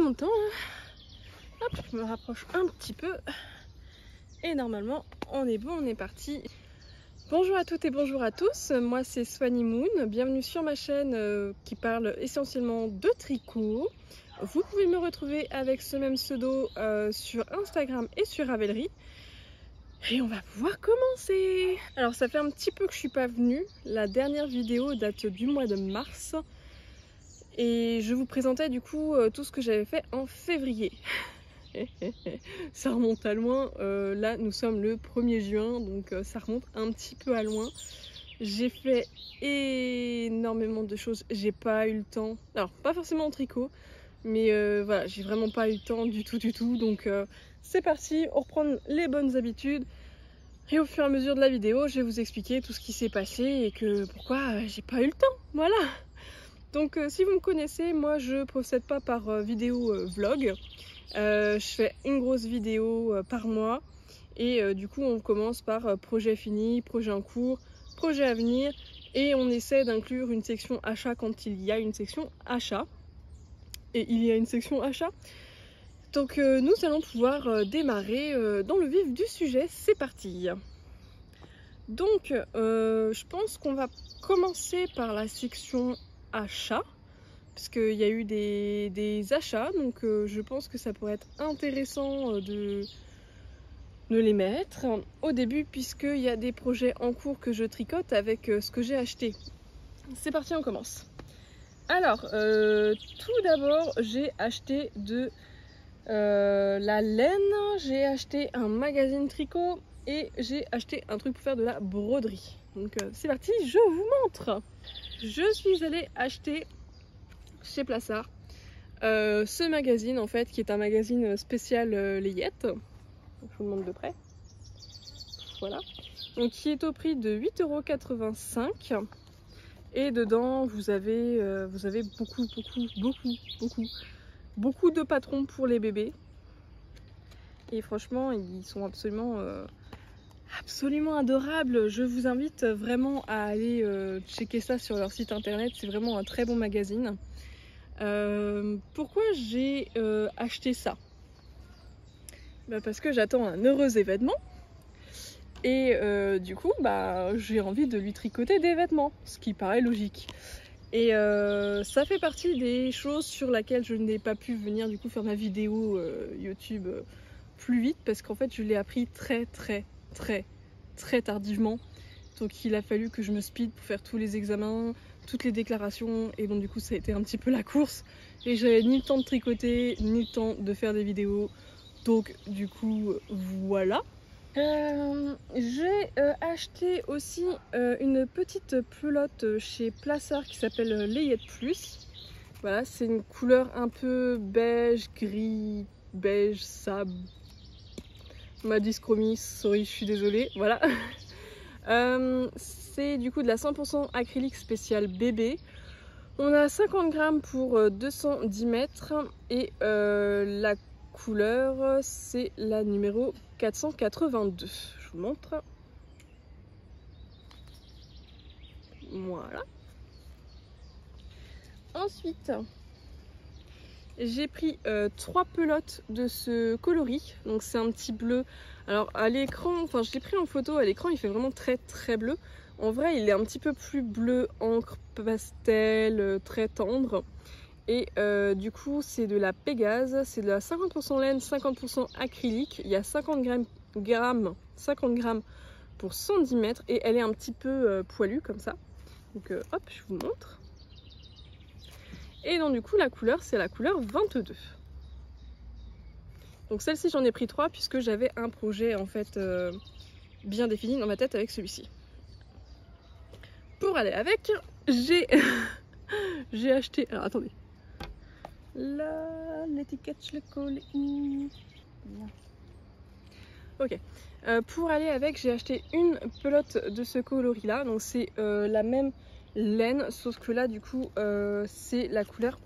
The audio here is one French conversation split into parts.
mon temps. Hop, je me rapproche un petit peu. Et normalement, on est bon, on est parti. Bonjour à toutes et bonjour à tous. Moi, c'est Swanny Moon. Bienvenue sur ma chaîne qui parle essentiellement de tricot. Vous pouvez me retrouver avec ce même pseudo sur Instagram et sur Ravelry. Et on va pouvoir commencer. Alors, ça fait un petit peu que je suis pas venue. La dernière vidéo date du mois de mars. Et je vous présentais du coup tout ce que j'avais fait en février. Ça remonte à loin. Là, nous sommes le 1er juin, donc ça remonte un petit peu à loin. J'ai fait énormément de choses. J'ai pas eu le temps. Alors, pas forcément en tricot, mais voilà, j'ai vraiment pas eu le temps du tout. Donc, c'est parti. On reprend les bonnes habitudes. Et au fur et à mesure de la vidéo, je vais vous expliquer tout ce qui s'est passé et que pourquoi j'ai pas eu le temps. Voilà. Donc, si vous me connaissez, moi, je procède pas par vidéo vlog. Je fais une grosse vidéo par mois et du coup on commence par projet fini, projet en cours, projet à venir et on essaie d'inclure une section achat quand il y a une section achat. Et il y a une section achat. Donc nous allons pouvoir démarrer dans le vif du sujet, c'est parti. Donc je pense qu'on va commencer par la section achat. Parce qu'il y a eu des achats, donc je pense que ça pourrait être intéressant de les mettre au début, puisqu'il y a des projets en cours que je tricote avec ce que j'ai acheté. C'est parti, on commence. Alors, tout d'abord, j'ai acheté de la laine, j'ai acheté un magazine tricot et j'ai acheté un truc pour faire de la broderie. Donc c'est parti, je vous montre. Je suis allée acheter chez Plassard ce magazine en fait qui est un magazine spécial layette. Je vous le montre de près. Voilà. Donc qui est au prix de 8,85 € et dedans vous avez beaucoup de patrons pour les bébés et franchement ils sont absolument adorables. Je vous invite vraiment à aller checker ça sur leur site internet, c'est vraiment un très bon magazine. Pourquoi j'ai acheté ça? Parce que j'attends un heureux événement et du coup j'ai envie de lui tricoter des vêtements, ce qui paraît logique. Et ça fait partie des choses sur lesquelles je n'ai pas pu venir du coup faire ma vidéo YouTube plus vite parce qu'en fait je l'ai appris très tardivement. Donc il a fallu que je me speed pour faire tous les examens, toutes les déclarations et donc du coup ça a été un petit peu la course et j'avais ni le temps de tricoter ni le temps de faire des vidéos, donc du coup voilà. J'ai acheté aussi une petite pelote chez Plassard qui s'appelle Layette Plus. Voilà, c'est une couleur un peu beige, gris, beige, sable. On m'a dit Scromis, sorry, je suis désolée, voilà. C'est du coup de la 100% acrylique spéciale bébé. On a 50 grammes pour 210 mètres et la couleur c'est la numéro 482. Je vous montre. Voilà. Ensuite, j'ai pris 3 pelotes de ce coloris. Donc c'est un petit bleu. Alors à l'écran, enfin je l'ai pris en photo, à l'écran il fait vraiment très bleu. En vrai il est un petit peu plus bleu encre pastel, très tendre. Et du coup c'est de la Pégase, c'est de la 50% laine, 50% acrylique. Il y a 50 grammes pour 110 mètres et elle est un petit peu poilue comme ça. Donc hop, je vous montre. Et donc du coup la couleur c'est la couleur 22. Donc celle-ci j'en ai pris 3 puisque j'avais un projet en fait bien défini dans ma tête avec celui-ci. Pour aller avec, j'ai j'ai acheté, alors attendez, là l'étiquette je l'ai collée où? Ok, pour aller avec j'ai acheté une pelote de ce coloris là, donc c'est la même laine sauf que là du coup c'est la couleur,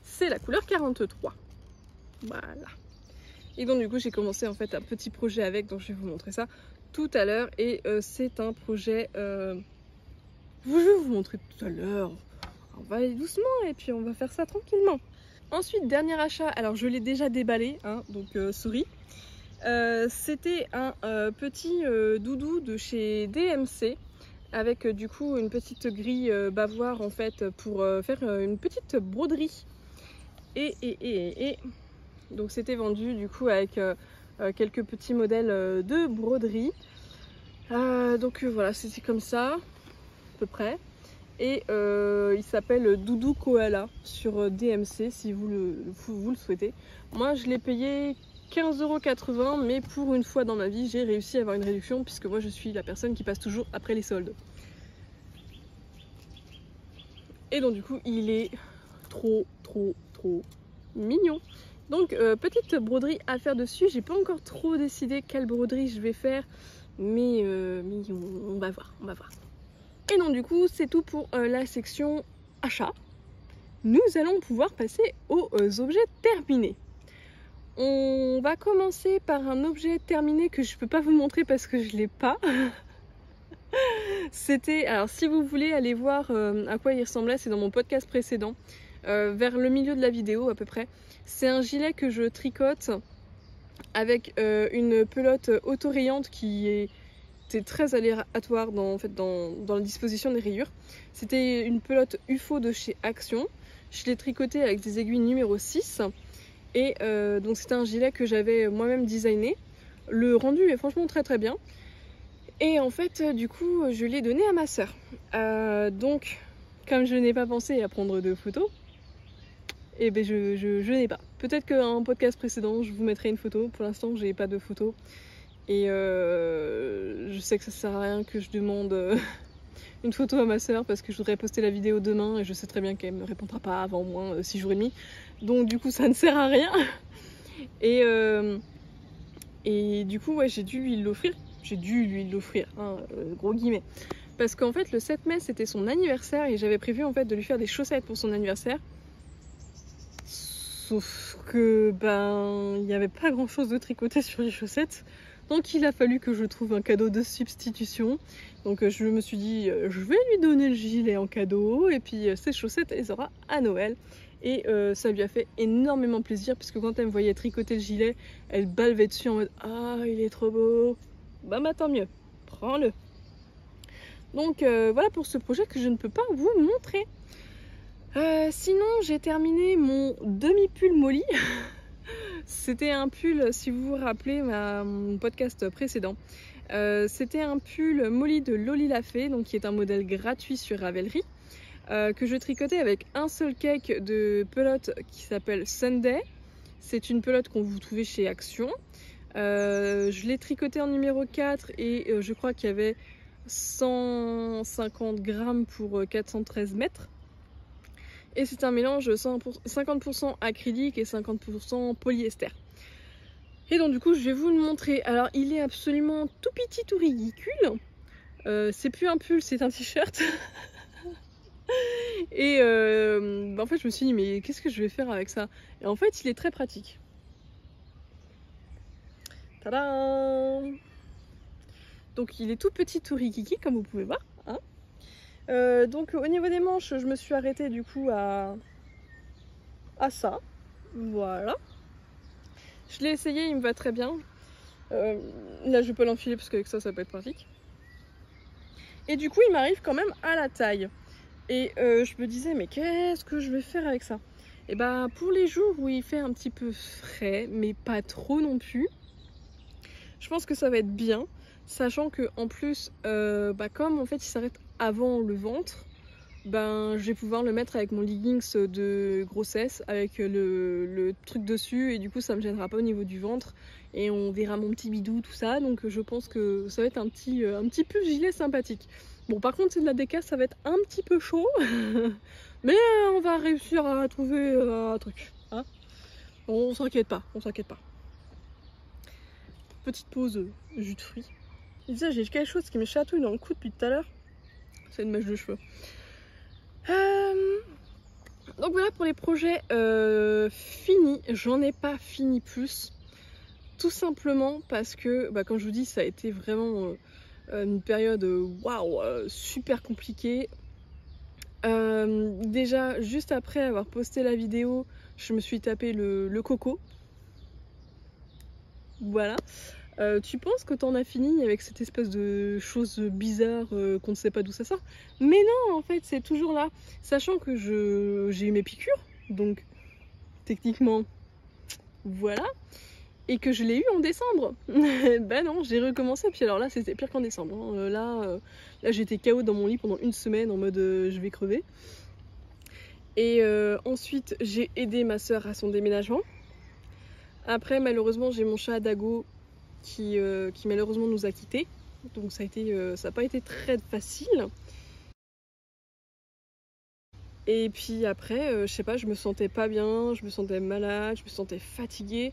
c'est la couleur 43. Voilà. Et donc du coup j'ai commencé en fait un petit projet avec, donc je vais vous montrer ça tout à l'heure. Et c'est un projet, je vais vous montrer tout à l'heure. on va aller doucement et puis on va faire ça tranquillement. Ensuite, dernier achat, alors je l'ai déjà déballé, hein, donc souris. C'était un petit doudou de chez DMC avec du coup une petite grille bavoir en fait pour faire une petite broderie. Et donc c'était vendu du coup avec quelques petits modèles de broderie. Donc voilà, c'était comme ça, à peu près. Et il s'appelle Doudou Koala sur DMC si vous le souhaitez. Moi je l'ai payé 15,80 €, mais pour une fois dans ma vie j'ai réussi à avoir une réduction puisque moi je suis la personne qui passe toujours après les soldes. Et donc du coup il est trop mignon. Donc petite broderie à faire dessus, j'ai pas encore trop décidé quelle broderie je vais faire, mais on va voir, Et donc du coup c'est tout pour la section achat. Nous allons pouvoir passer aux objets terminés. On va commencer par un objet terminé que je peux pas vous montrer parce que je l'ai pas. C'était, alors si vous voulez aller voir à quoi il ressemblait, c'est dans mon podcast précédent, vers le milieu de la vidéo à peu près. C'est un gilet que je tricote avec une pelote autorayante qui était très aléatoire dans la disposition des rayures. C'était une pelote UFO de chez Action. Je l'ai tricoté avec des aiguilles numéro 6. Et donc c'était un gilet que j'avais moi-même designé. Le rendu est franchement très bien. Et en fait du coup je l'ai donné à ma soeur. Donc comme je n'ai pas pensé à prendre de photos, et ben je n'ai pas. Peut-être qu'à un podcast précédent je vous mettrai une photo. Pour l'instant j'ai pas de photo. Et je sais que ça sert à rien que je demande une photo à ma soeur parce que je voudrais poster la vidéo demain et je sais très bien qu'elle me répondra pas avant au moins 6 jours et demi. Donc du coup ça ne sert à rien. Et du coup ouais, j'ai dû lui l'offrir. Hein, gros guillemets. Parce qu'en fait le 7 mai c'était son anniversaire et j'avais prévu en fait de lui faire des chaussettes pour son anniversaire. Sauf que ben il n'y avait pas grand chose de tricoté sur les chaussettes. Donc il a fallu que je trouve un cadeau de substitution. Donc je me suis dit je vais lui donner le gilet en cadeau et puis ces chaussettes elle les aura à Noël. Et ça lui a fait énormément plaisir puisque quand elle me voyait tricoter le gilet, elle balvait dessus en mode ah il est trop beau. Bah tant mieux, prends-le. Donc voilà pour ce projet que je ne peux pas vous montrer. Sinon j'ai terminé mon demi-pull Molly. C'était un pull, si vous vous rappelez mon podcast précédent, c'était un pull Molly de Loli Lafay, donc qui est un modèle gratuit sur Ravelry, que je tricotais avec un seul cake de pelote qui s'appelle Sunday. C'est une pelote qu'on vous trouvez chez Action. Je l'ai tricoté en numéro 4 et je crois qu'il y avait 150 grammes pour 413 mètres. Et c'est un mélange 50% acrylique et 50% polyester. Et donc du coup je vais vous le montrer. Alors il est absolument tout petit, tout ridicule. C'est plus un pull, c'est un t-shirt. Et en fait je me suis dit mais qu'est-ce que je vais faire avec ça? Et en fait il est très pratique. Tadam! Donc il est tout petit, tout rikiki comme vous pouvez voir. Hein, donc au niveau des manches je me suis arrêtée du coup à ça. Voilà. Je l'ai essayé, il me va très bien. Là je peux l'enfiler parce qu'avec ça peut être pratique. Et du coup il m'arrive quand même à la taille. Et je me disais mais qu'est-ce que je vais faire avec ça? Et bah pour les jours où il fait un petit peu frais mais pas trop non plus, je pense que ça va être bien. Sachant que en plus comme en fait il s'arrête avant le ventre, ben je vais pouvoir le mettre avec mon leggings de grossesse avec le truc dessus et du coup ça me gênera pas au niveau du ventre et on verra mon petit bidou tout ça. Donc je pense que ça va être un petit pull gilet sympathique. Bon par contre c'est de la décasse, ça va être un petit peu chaud mais on va réussir à trouver un truc, hein, on s'inquiète pas. Petite pause jus de fruits. Et ça j'ai quelque chose qui me chatouille dans le cou depuis tout à l'heure, c'est une mèche de cheveux. Donc voilà pour les projets finis. J'en ai pas fini plus, tout simplement parce que comme je vous dis ça a été vraiment une période waouh super compliquée Déjà, juste après avoir posté la vidéo, je me suis tapé le coco. Voilà. Tu penses que t'en as fini avec cette espèce de chose bizarre qu'on ne sait pas d'où ça sort? Mais non, en fait, c'est toujours là. Sachant que j'ai eu mes piqûres, donc techniquement, voilà. Et que je l'ai eu en décembre. Ben non, j'ai recommencé. Puis alors là, c'était pire qu'en décembre. Hein. Là, j'étais KO dans mon lit pendant une semaine en mode je vais crever. Et ensuite, j'ai aidé ma soeur à son déménagement. Après, malheureusement, j'ai mon chat Dago qui malheureusement nous a quittés. Donc ça n'a pas été très facile. Et puis après, je sais pas, je me sentais pas bien, je me sentais malade, je me sentais fatiguée.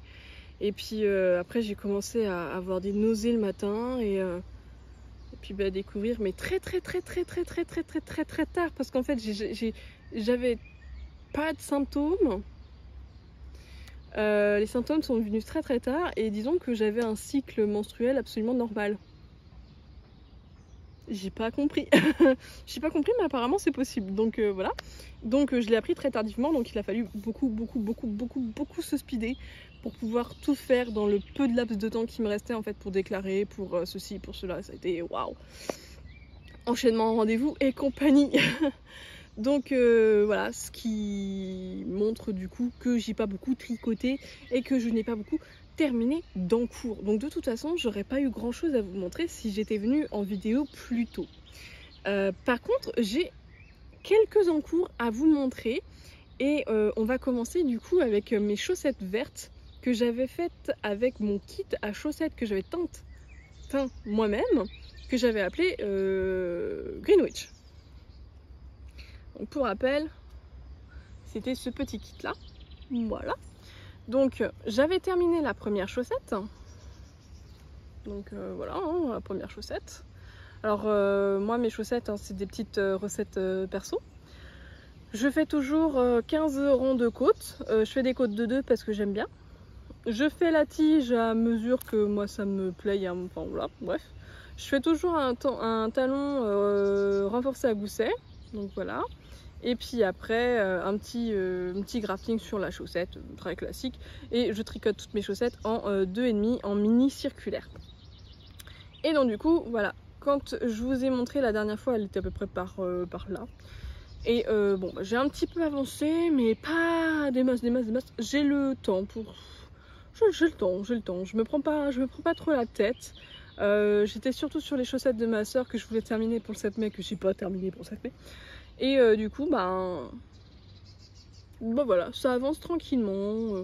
Et puis après, j'ai commencé à avoir des nausées le matin et puis à découvrir, mais très tard, parce qu'en fait, j'avais pas de symptômes. Les symptômes sont venus très tard et disons que j'avais un cycle menstruel absolument normal. J'ai pas compris. J'ai pas compris, mais apparemment c'est possible. Donc voilà. Donc je l'ai appris très tardivement, donc il a fallu beaucoup se speeder pour pouvoir tout faire dans le peu de laps de temps qui me restait en fait pour déclarer, pour ceci, pour cela. Ça a été waouh. Enchaînement, rendez-vous et compagnie. Donc voilà, ce qui montre du coup que j'ai pas beaucoup tricoté et que je n'ai pas beaucoup terminé d'encours. Donc de toute façon, j'aurais pas eu grand chose à vous montrer si j'étais venue en vidéo plus tôt. Par contre, j'ai quelques encours à vous montrer et on va commencer du coup avec mes chaussettes vertes que j'avais faites avec mon kit à chaussettes que j'avais teint moi-même, que j'avais appelé Greenwich. Donc pour rappel, c'était ce petit kit là, voilà. Donc j'avais terminé la première chaussette, donc voilà, hein, la première chaussette. Alors moi mes chaussettes, hein, c'est des petites recettes perso. Je fais toujours 15 rangs de côtes, je fais des côtes de 2 parce que j'aime bien. Je fais la tige à mesure que moi ça me plaît, enfin voilà, bref. Je fais toujours un talon renforcé à gousset, donc voilà. Et puis après un petit grafting sur la chaussette, très classique. Et je tricote toutes mes chaussettes en 2,5 en mini circulaire. Et donc du coup voilà, quand je vous ai montré la dernière fois, elle était à peu près par là. Et bon, j'ai un petit peu avancé, mais pas des masses. J'ai le temps pour... J'ai le temps. Je me prends pas trop la tête. J'étais surtout sur les chaussettes de ma soeur que je voulais terminer pour le 7 mai, que j'ai pas terminé pour le 7 mai. Et du coup, bah voilà, ça avance tranquillement.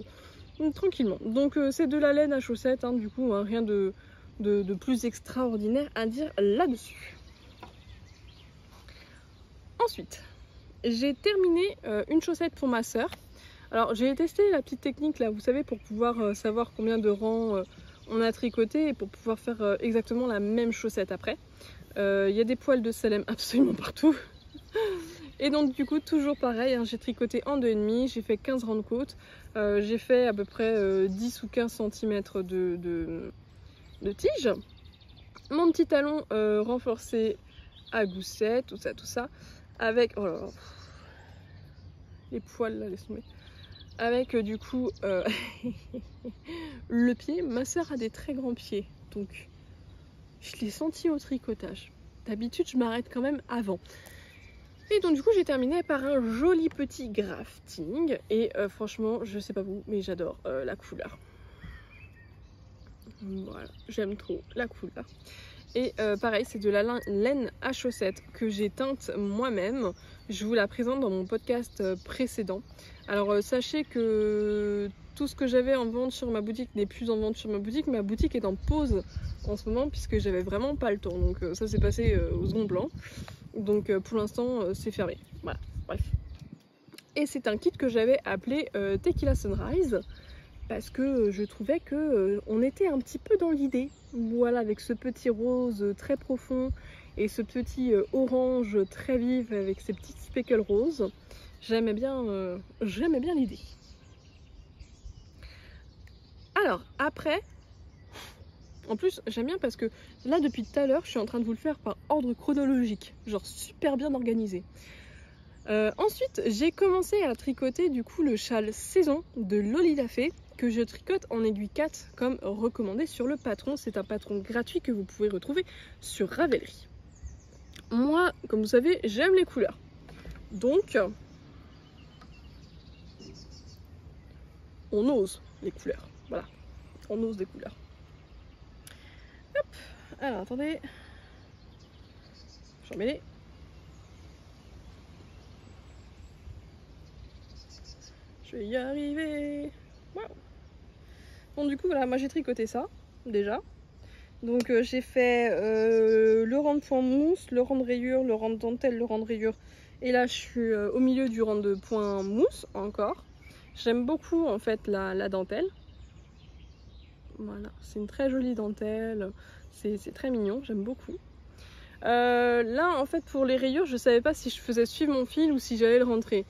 Donc c'est de la laine à chaussettes, hein, du coup, hein, rien de plus extraordinaire à dire là-dessus. Ensuite, j'ai terminé une chaussette pour ma soeur. Alors j'ai testé la petite technique là, vous savez, pour pouvoir savoir combien de rangs on a tricoté et pour pouvoir faire exactement la même chaussette après. Il y a des poils de Salem absolument partout. Et donc du coup toujours pareil, hein, j'ai tricoté en 2,5, j'ai fait 15 rangs de côte, j'ai fait à peu près 10 ou 15 cm de tige. Mon petit talon renforcé à gousset, tout ça, avec... Oh là là, les poils là, laisse tomber. Avec du coup le pied. Ma soeur a des très grands pieds, donc je l'ai senti au tricotage. D'habitude je m'arrête quand même avant. Et donc du coup j'ai terminé par un joli petit grafting et franchement je sais pas vous mais j'adore la couleur. Voilà, j'aime trop la couleur. Et pareil, c'est de la laine à chaussettes que j'ai teinte moi-même. Je vous la présente dans mon podcast précédent. Alors sachez que tout ce que j'avais en vente sur ma boutique n'est plus en vente sur ma boutique. Ma boutique est en pause en ce moment puisque j'avais vraiment pas le temps. Donc ça s'est passé au second plan. Donc pour l'instant c'est fermé. Voilà, bref. Et c'est un kit que j'avais appelé Tequila Sunrise. Parce que je trouvais que on était un petit peu dans l'idée, voilà, avec ce petit rose très profond et ce petit orange très vif avec ces petites speckles roses. J'aimais bien l'idée. Alors après, en plus j'aime bien parce que là depuis tout à l'heure je suis en train de vous le faire par ordre chronologique, genre super bien organisé. Ensuite, j'ai commencé à tricoter du coup le châle saison de Loli la Fée que je tricote en aiguille 4 comme recommandé sur le patron. C'est un patron gratuit que vous pouvez retrouver sur Ravelry. Moi, comme vous savez, j'aime les couleurs. Donc, on ose les couleurs. Voilà, on ose des couleurs. Hop, alors attendez. J'en mets les. Je vais y arriver. Wow. Bon, du coup, voilà, moi j'ai tricoté ça, déjà. Donc j'ai fait le rang de point mousse, le rang de rayure, le rang de dentelle, le rang de rayure. Et là, je suis au milieu du rang de point mousse, encore. J'aime beaucoup, en fait, la dentelle. Voilà, c'est une très jolie dentelle. C'est très mignon, j'aime beaucoup. Là, en fait, pour les rayures, je savais pas si je faisais suivre mon fil ou si j'allais le rentrer.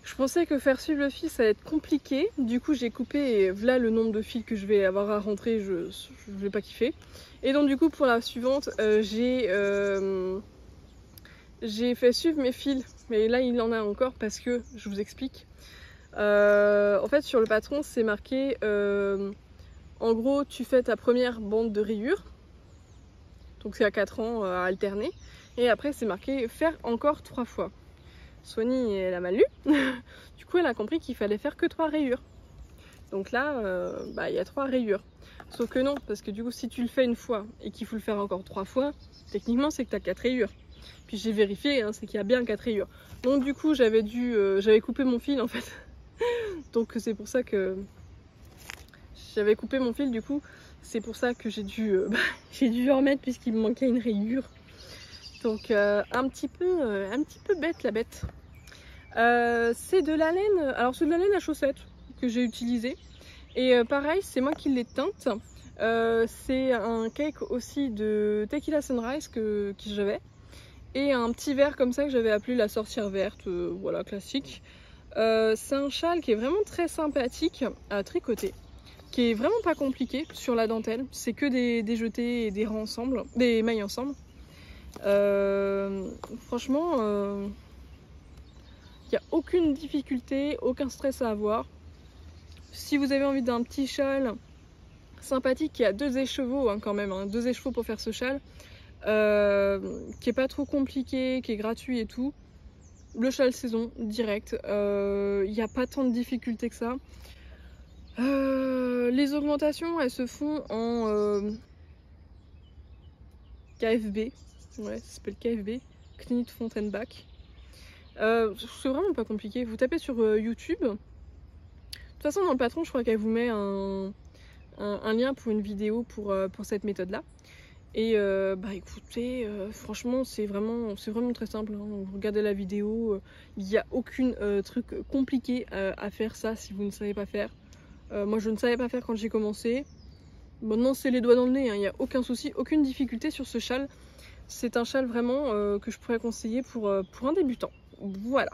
Je pensais que faire suivre le fil ça allait être compliqué, du coup j'ai coupé et voilà le nombre de fils que je vais avoir à rentrer, je vais pas kiffer. Et donc du coup pour la suivante j'ai fait suivre mes fils, mais là il en a encore parce que, je vous explique, en fait sur le patron c'est marqué en gros tu fais ta première bande de rayures, donc c'est à 4 rangs à alterner, et après c'est marqué faire encore 3 fois. Sony elle a mal lu, du coup elle a compris qu'il fallait faire que 3 rayures. Donc là, y a 3 rayures. Sauf que non, parce que du coup si tu le fais une fois et qu'il faut le faire encore 3 fois, techniquement c'est que tu as 4 rayures. Puis j'ai vérifié, hein, c'est qu'il y a bien 4 rayures. Donc du coup j'avais coupé mon fil en fait. Donc c'est pour ça que j'avais coupé mon fil, du coup c'est pour ça que j'ai dû remettre puisqu'il me manquait une rayure. Donc un petit peu bête la bête. C'est de la laine, alors c'est de la laine à chaussettes que j'ai utilisé. Et pareil, c'est moi qui l'ai teinte. C'est un cake aussi de Tequila Sunrise que j'avais. Et un petit verre comme ça que j'avais appelé la sorcière verte, voilà, classique. C'est un châle qui est vraiment très sympathique à tricoter, qui est vraiment pas compliqué sur la dentelle. C'est que des jetés et des rangs ensemble, des mailles ensemble. Franchement, il n'y a aucune difficulté, aucun stress à avoir. Si vous avez envie d'un petit châle sympathique qui a 2 écheveaux hein, quand même, hein, 2 écheveaux pour faire ce châle, qui est pas trop compliqué, qui est gratuit et tout, le châle saison direct, il n'y a pas tant de difficultés que ça. Les augmentations elles se font en KFB. Ouais, ça s'appelle KFB, Knit Front and Back. C'est vraiment pas compliqué. Vous tapez sur YouTube. De toute façon, dans le patron, je crois qu'elle vous met un lien pour une vidéo pour cette méthode-là. Et écoutez, franchement, c'est vraiment très simple. Hein. Vous regardez la vidéo, il n'y a aucun truc compliqué à faire ça si vous ne savez pas faire. Moi, je ne savais pas faire quand j'ai commencé. Maintenant, c'est les doigts dans le nez. Il n'y a aucun souci, aucune difficulté sur ce châle. C'est un châle vraiment que je pourrais conseiller pour un débutant. Voilà.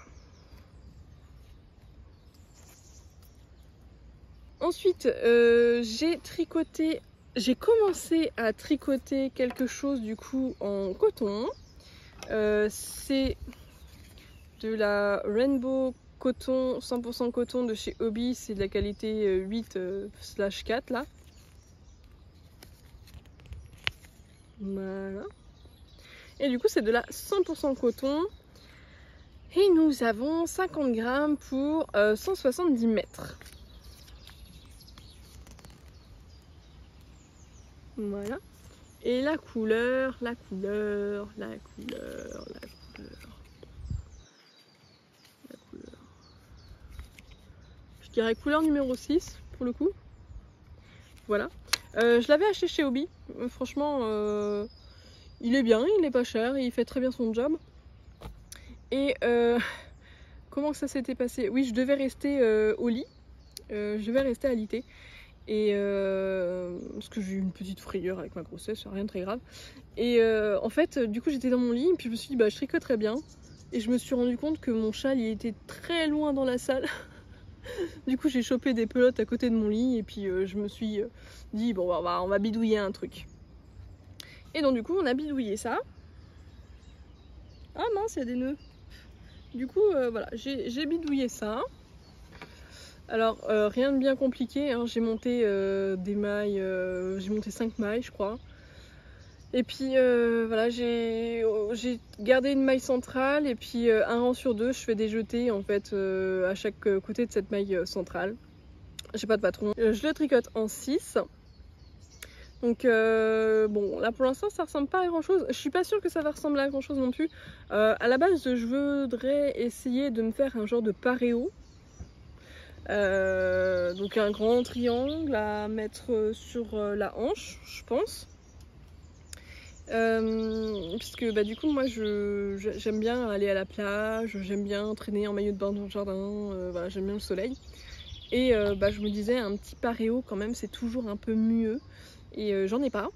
Ensuite, j'ai commencé à tricoter quelque chose du coup en coton. C'est de la Rainbow Coton, 100% coton de chez Hobby. C'est de la qualité 8/4 là. Voilà. Et du coup c'est de la 100% coton. Et nous avons 50 grammes pour 170 mètres. Voilà. Et la couleur. Je dirais couleur numéro 6 pour le coup. Voilà. Je l'avais acheté chez Hobby. Franchement, il est bien, il est pas cher, il fait très bien son job. Et comment ça s'était passé? Oui, je devais rester au lit. Je devais rester alité. Et parce que j'ai eu une petite frayeur avec ma grossesse, rien de très grave. Et en fait, du coup, j'étais dans mon lit, et puis je me suis dit, bah, je tricote très bien. Et je me suis rendu compte que mon châle, il était très loin dans la salle. Du coup, j'ai chopé des pelotes à côté de mon lit, et puis je me suis dit, bon, on va bidouiller un truc. Et donc, du coup, on a bidouillé ça. Ah mince, il y a des nœuds. Du coup, voilà, j'ai bidouillé ça. Alors, rien de bien compliqué, hein. J'ai monté des mailles, j'ai monté 5 mailles, je crois. Et puis, voilà, j'ai gardé une maille centrale et puis un rang sur deux, je fais des jetés en fait à chaque côté de cette maille centrale. J'ai pas de patron. Je le tricote en 6. Donc bon, là pour l'instant ça ressemble pas à grand chose. Je suis pas sûre que ça va ressembler à grand chose non plus. À la base je voudrais essayer de me faire un genre de paréo. Donc un grand triangle à mettre sur la hanche, je pense. Puisque bah, du coup moi j'aime bien aller à la plage, j'aime bien traîner en maillot de bain dans le jardin, voilà, j'aime bien le soleil. Et bah, je me disais un petit paréo quand même c'est toujours un peu mieux. Et j'en ai pas.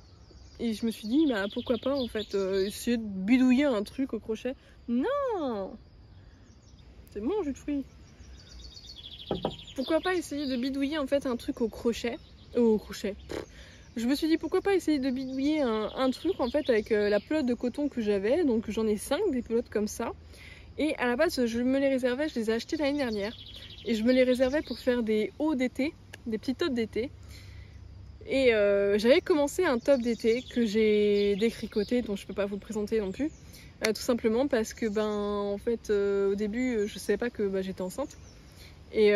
Et je me suis dit, bah, pourquoi pas en fait essayer de bidouiller un truc au crochet. Non, c'est bon, jus de fruits. Pourquoi pas essayer de bidouiller en fait un truc au crochet. Je me suis dit, pourquoi pas essayer de bidouiller un truc en fait avec la pelote de coton que j'avais. Donc j'en ai 5 des pelotes comme ça. Et à la base, je me les réservais, je les ai achetées l'année dernière. Et je me les réservais pour faire des hauts d'été, des petits tops d'été. Et j'avais commencé un top d'été que j'ai détricoté, dont je peux pas vous le présenter non plus. Tout simplement parce que ben en fait au début je savais pas que bah, j'étais enceinte. Et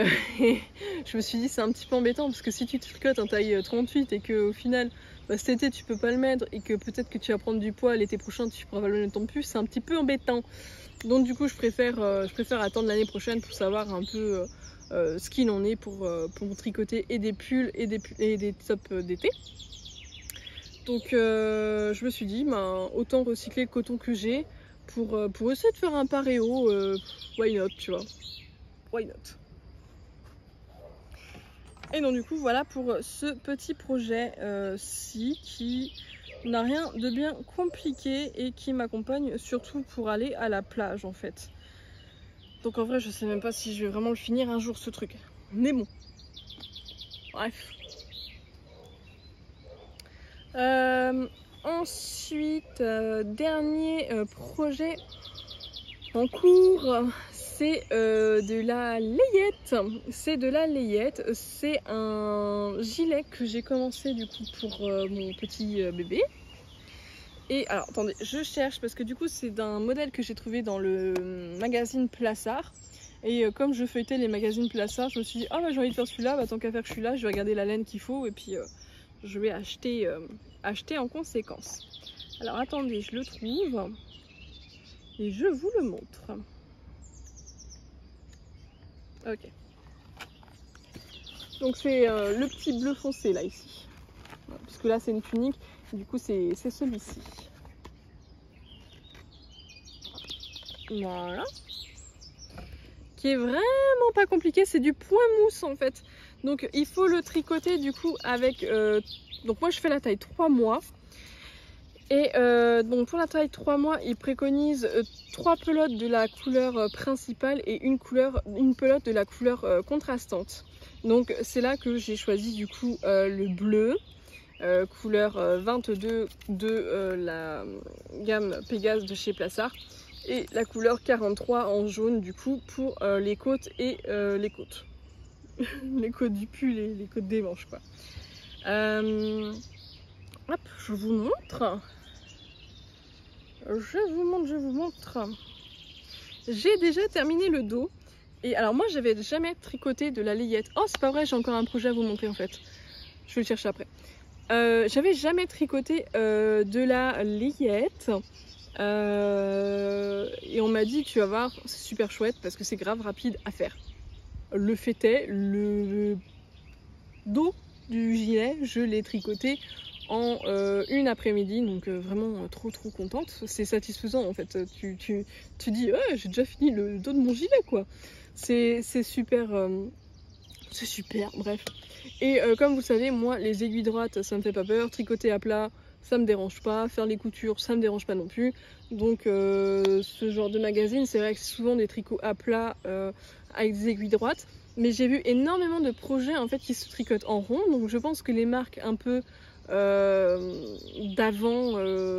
je me suis dit c'est un petit peu embêtant parce que si tu tricotes en taille 38 et que au final bah, cet été tu peux pas le mettre et que peut-être que tu vas prendre du poids l'été prochain tu pourras pas le mettre non plus, c'est un petit peu embêtant. Donc du coup je préfère attendre l'année prochaine pour savoir un peu ce qu'il en est pour tricoter et des pulls et des tops d'été. Donc je me suis dit bah, autant recycler le coton que j'ai pour essayer de faire un paréo, why not, tu vois, why not. Et donc du coup voilà pour ce petit projet ci qui n'a rien de bien compliqué et qui m'accompagne surtout pour aller à la plage en fait. Donc en vrai je sais même pas si je vais vraiment le finir un jour ce truc. Mais bon. Bref. Ensuite, dernier projet en cours, c'est de la layette. C'est de la layette. C'est un gilet que j'ai commencé du coup pour mon petit bébé. Et alors attendez, je cherche parce que du coup c'est d'un modèle que j'ai trouvé dans le magazine Plassard. Et comme je feuilletais les magazines Plassard, je me suis dit ah bah j'ai envie de faire celui-là, bah, tant qu'à faire que je suis là, je vais regarder la laine qu'il faut et puis je vais acheter en conséquence. Alors attendez, je le trouve et je vous le montre. Ok. Donc c'est le petit bleu foncé là ici. Voilà, puisque là c'est une tunique. Du coup c'est celui-ci. Voilà. Qui est vraiment pas compliqué, c'est du point mousse en fait. Donc il faut le tricoter du coup avec... donc moi je fais la taille 3 mois. Et donc pour la taille 3 mois, il préconise 3 pelotes de la couleur principale et une pelote de la couleur contrastante. Donc c'est là que j'ai choisi du coup le bleu. Couleur 22 de la gamme Pégase de chez Plassard et la couleur 43 en jaune du coup pour les côtes et les côtes les côtes du pull et les côtes des manches quoi. Hop, je vous montre. J'ai déjà terminé le dos et alors moi j'avais jamais tricoté de la layette. Oh c'est pas vrai, j'ai encore un projet à vous montrer en fait, je vais le chercher après. J'avais jamais tricoté de la layette et on m'a dit tu vas voir c'est super chouette parce que c'est grave rapide à faire. Le fait est, le dos du gilet je l'ai tricoté en une après-midi, donc vraiment trop contente, c'est satisfaisant en fait, tu dis ouais, j'ai déjà fini le dos de mon gilet quoi, c'est super, bref. Et comme vous le savez, moi les aiguilles droites ça me fait pas peur, tricoter à plat ça me dérange pas, faire les coutures ça me dérange pas non plus, donc ce genre de magazine c'est vrai que c'est souvent des tricots à plat avec des aiguilles droites, mais j'ai vu énormément de projets en fait qui se tricotent en rond, donc je pense que les marques un peu d'avant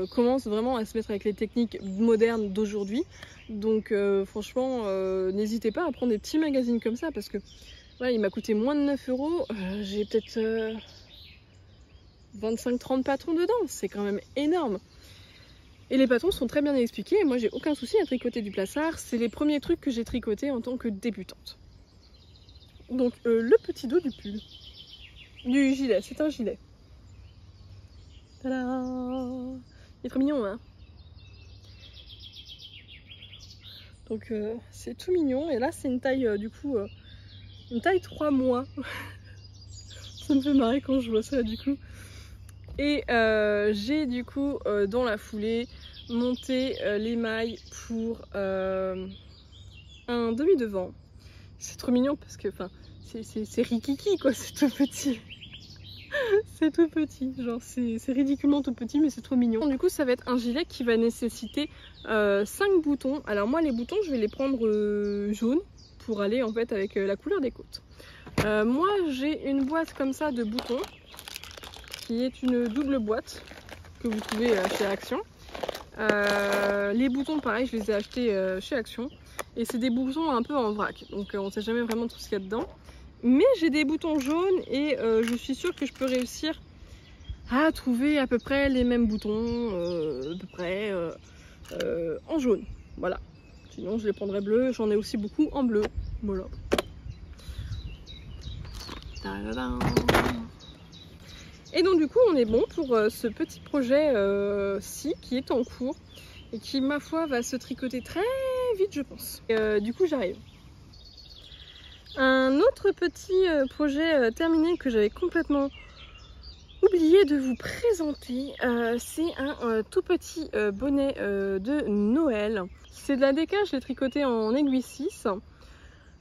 commencent vraiment à se mettre avec les techniques modernes d'aujourd'hui. Donc franchement, n'hésitez pas à prendre des petits magazines comme ça parce que ouais, il m'a coûté moins de 9 €. J'ai peut-être 25-30 patrons dedans, c'est quand même énorme. Et les patrons sont très bien expliqués. Moi, j'ai aucun souci à tricoter du plassard. C'est les premiers trucs que j'ai tricotés en tant que débutante. Donc le petit dos du pull, du gilet, c'est un gilet. Tada! Il est trop mignon, hein. Donc c'est tout mignon. Et là, c'est une taille du coup, une taille 3 mois. Ça me fait marrer quand je vois ça du coup. Et j'ai du coup dans la foulée monté les mailles pour un demi-devant. C'est trop mignon parce que c'est rikiki quoi, c'est tout petit. C'est tout petit, genre c'est ridiculement tout petit mais c'est trop mignon. Du coup ça va être un gilet qui va nécessiter 5 boutons. Alors moi les boutons je vais les prendre jaunes pour aller en fait avec la couleur des côtes. Moi j'ai une boîte comme ça de boutons qui est une double boîte que vous pouvez chez Action. Les boutons pareil je les ai achetés chez Action et c'est des boutons un peu en vrac donc on ne sait jamais vraiment tout ce qu'il y a dedans. Mais j'ai des boutons jaunes et je suis sûre que je peux réussir à trouver à peu près les mêmes boutons, à peu près en jaune. Voilà. Sinon je les prendrais bleus, j'en ai aussi beaucoup en bleu. Voilà. Et donc du coup on est bon pour ce petit projet-ci qui est en cours et qui ma foi va se tricoter très vite je pense. Et, du coup j'arrive. Un autre petit projet terminé que j'avais complètement oublié de vous présenter, c'est un tout petit bonnet de Noël. C'est de la déca, je l'ai tricoté en aiguille 6.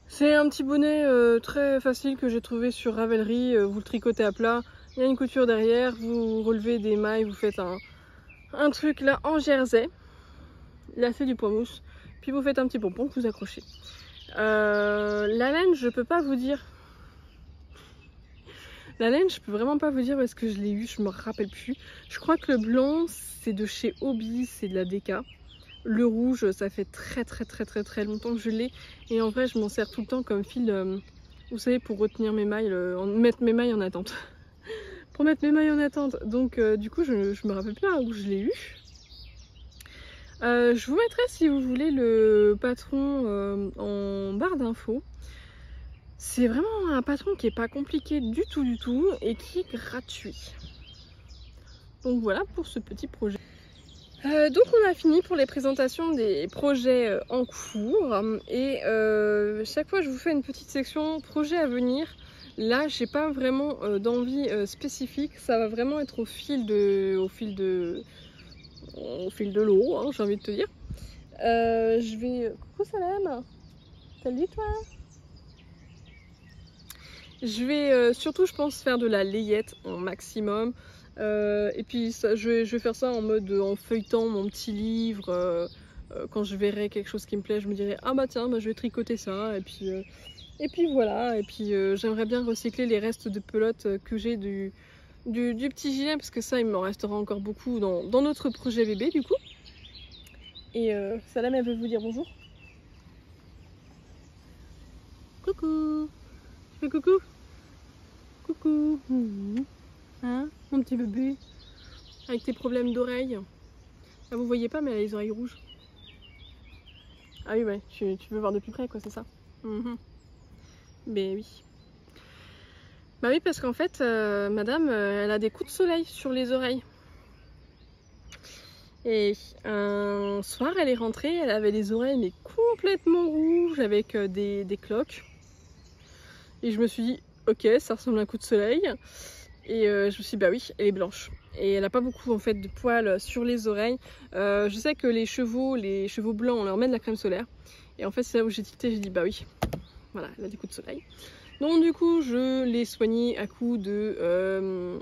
C'est un petit bonnet très facile que j'ai trouvé sur Ravelry, vous le tricotez à plat, il y a une couture derrière, vous relevez des mailles, vous faites un truc là en jersey, là c'est du poids mousse, puis vous faites un petit pompon que vous accrochez. La laine, je peux pas vous dire. La laine, je peux vraiment pas vous dire parce que je l'ai eu, je me rappelle plus. Je crois que le blanc, c'est de chez Hobby, c'est de la DK. Le rouge, ça fait très longtemps que je l'ai. Et en vrai, je m'en sers tout le temps comme fil, vous savez, pour retenir mes mailles, mettre mes mailles en attente. Pour mettre mes mailles en attente. Donc, du coup, je me rappelle plus où je l'ai eu. Je vous mettrai si vous voulez le patron en barre d'infos. C'est vraiment un patron qui est pas compliqué du tout et qui est gratuit. Donc voilà pour ce petit projet. Donc on a fini pour les présentations des projets en cours et chaque fois je vous fais une petite section projet à venir. Là j'ai pas vraiment d'envie spécifique, ça va vraiment être au fil de l'eau, hein, j'ai envie de te dire. Je vais... Coucou Salem, salut toi. Je vais surtout je pense faire de la layette en maximum. Et puis ça, je vais faire ça en mode en feuilletant mon petit livre. Quand je verrai quelque chose qui me plaît, je me dirai ah bah tiens, bah, je vais tricoter ça. Et puis voilà. Et puis j'aimerais bien recycler les restes de pelote que j'ai du petit gilet parce que ça il m'en restera encore beaucoup dans notre projet bébé du coup. Et Salam elle veut vous dire bonjour. Coucou. Tu fais coucou. Coucou. Hein, mon petit bébé, avec tes problèmes d'oreilles. Ah, vous voyez pas, mais elle a les oreilles rouges. Ah oui, ouais, tu veux voir de plus près, quoi, c'est ça. Ben oui. Bah oui, parce qu'en fait, madame, elle a des coups de soleil sur les oreilles. Et un soir, elle est rentrée, elle avait les oreilles mais complètement rouges avec des cloques. Et je me suis dit, ok, ça ressemble à un coup de soleil. Et je me suis dit, bah oui, elle est blanche. Et elle n'a pas beaucoup en fait de poils sur les oreilles. Je sais que les chevaux blancs, on leur met de la crème solaire. Et en fait, c'est là où j'ai tilté, j'ai dit, bah oui, voilà, elle a des coups de soleil. Donc du coup, je l'ai soignée à coups de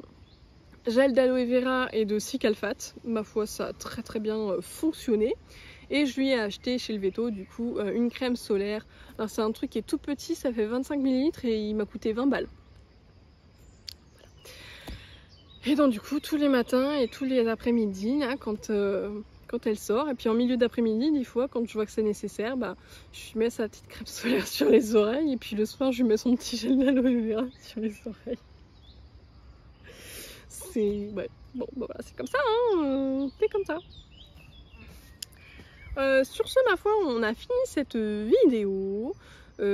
gel d'aloe vera et de Cicalfate. Ma foi, ça a très bien fonctionné. Et je lui ai acheté chez le Veto, du coup, une crème solaire. Alors c'est un truc qui est tout petit, ça fait 25 ml et il m'a coûté 20 balles. Et donc du coup tous les matins et tous les après-midi quand elle sort, et puis en milieu d'après-midi des fois quand je vois que c'est nécessaire, je lui mets sa petite crème solaire sur les oreilles, et puis le soir je lui mets son petit gel d'aloe vera sur les oreilles. C'est ouais, bon voilà, c'est comme ça, c'est comme ça. Sur ce, ma foi, on a fini cette vidéo. Comme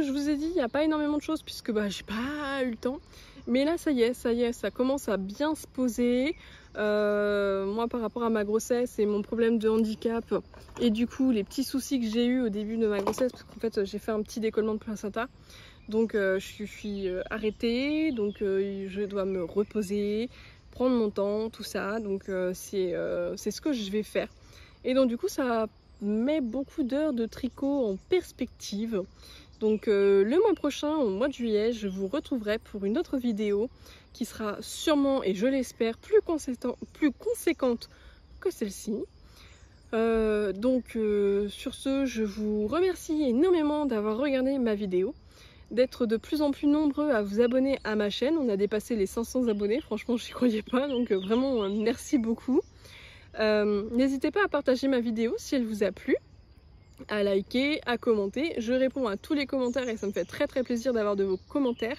je vous ai dit, il n'y a pas énormément de choses puisque j'ai pas eu le temps. Mais là, ça y est, ça commence à bien se poser. Moi, par rapport à ma grossesse et mon problème de handicap, et du coup, les petits soucis que j'ai eu au début de ma grossesse, parce qu'en fait, j'ai fait un petit décollement de placenta. Donc, je suis arrêtée, donc je dois me reposer, prendre mon temps, tout ça. Donc, c'est ce que je vais faire. Et donc du coup ça met beaucoup d'heures de tricot en perspective. Donc le mois prochain, au mois de juillet, je vous retrouverai pour une autre vidéo qui sera sûrement, et je l'espère, plus conséquente que celle-ci. Sur ce, je vous remercie énormément d'avoir regardé ma vidéo, d'être de plus en plus nombreux à vous abonner à ma chaîne. On a dépassé les 500 abonnés, franchement j'y croyais pas, donc vraiment merci beaucoup. N'hésitez pas à partager ma vidéo si elle vous a plu, à liker, à commenter. Je réponds à tous les commentaires et ça me fait très plaisir d'avoir de vos commentaires,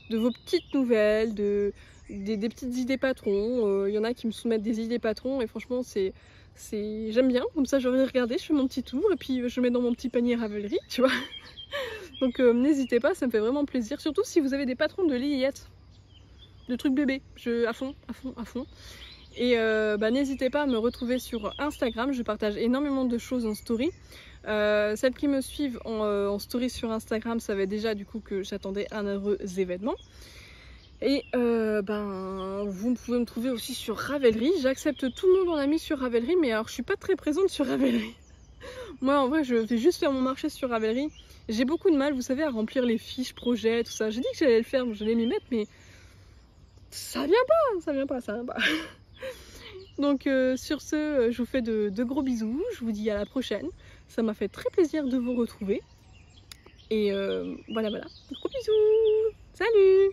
de vos petites nouvelles, des petites idées patrons. Il y en a qui me soumettent des idées patrons et franchement j'aime bien. Comme ça je vais regarder, je fais mon petit tour et puis je mets dans mon petit panier Ravelry, tu vois. Donc n'hésitez pas, ça me fait vraiment plaisir. Surtout si vous avez des patrons de lillettes, de trucs bébés, à fond. Et n'hésitez pas à me retrouver sur Instagram, je partage énormément de choses en story. Celles qui me suivent en story sur Instagram savaient déjà du coup que j'attendais un heureux événement. Et vous pouvez me trouver aussi sur Ravelry. J'accepte tout le monde en ami sur Ravelry, mais alors je suis pas très présente sur Ravelry. Moi en vrai je vais juste faire mon marché sur Ravelry. J'ai beaucoup de mal, vous savez, à remplir les fiches projets, tout ça. J'ai dit que j'allais le faire, j'allais m'y mettre, mais ça vient pas. Donc sur ce, je vous fais de gros bisous, je vous dis à la prochaine. Ça m'a fait très plaisir de vous retrouver. Et voilà, gros bisous, salut!